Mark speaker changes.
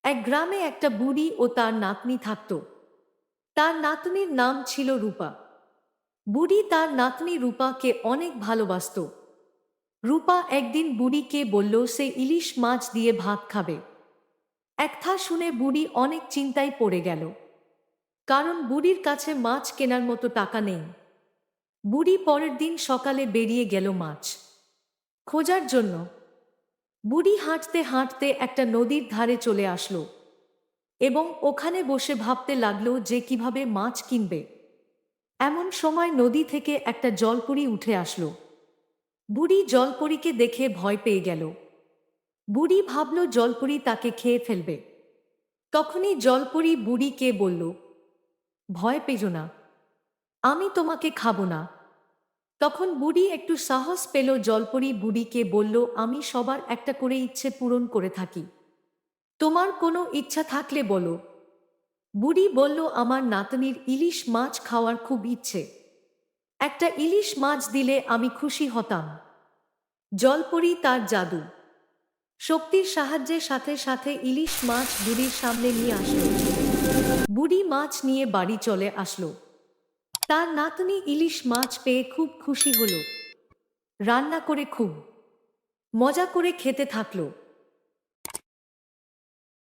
Speaker 1: এক গ্রামে একটা বুড়ি ও তার নাতনি থাকত। তার নাতনির নাম ছিল রূপা। বুড়ি তার নাতনি রূপাকে অনেক ভালোবাসত। রূপা একদিন বুড়িকে বলল সে ইলিশ মাছ দিয়ে ভাত খাবে। একথা শুনে বুড়ি অনেক চিন্তায় পড়ে গেল, কারণ বুড়ির কাছে মাছ কেনার মতো টাকা নেই। বুড়ি পরের দিন সকালে বেরিয়ে গেল মাছ খোঁজার জন্য। বুড়ি হাঁটতে হাঁটতে একটা নদীর ধারে চলে আসলো এবং ওখানে বসে ভাবতে লাগলো যে কিভাবে মাছ কিনবে। এমন সময় নদী থেকে একটা জলপরী উঠে আসলো। বুড়ি জলপরীকে দেখে ভয় পেয়ে গেল। বুড়ি ভাবল জলপরী তাকে খেয়ে ফেলবে। তখনই জলপরী বুড়িকে বলল, ভয় পেও না, আমি তোমাকে খাবো না। তখন বুড়ি একটু সাহস পেল। জলপরী বুড়িকে বলল, আমি সবার একটা করে ইচ্ছে পূরণ করে থাকি, তোমার কোনো ইচ্ছা থাকলে বলো। বুড়ি বলল, আমার নাতনির ইলিশ মাছ খাওয়ার খুব ইচ্ছে, একটা ইলিশ মাছ দিলে আমি খুশি হতাম। জলপরী তার জাদু শক্তির সাহায্যে সাথে সাথে ইলিশ মাছ বুড়ির সামনে নিয়ে আসলো। বুড়ি মাছ নিয়ে বাড়ি চলে আসলো। তার নাতনি ইলিশ মাছ পেয়ে খুব খুশি হলো। রান্না করে খুব মজা করে খেতে থাকলো।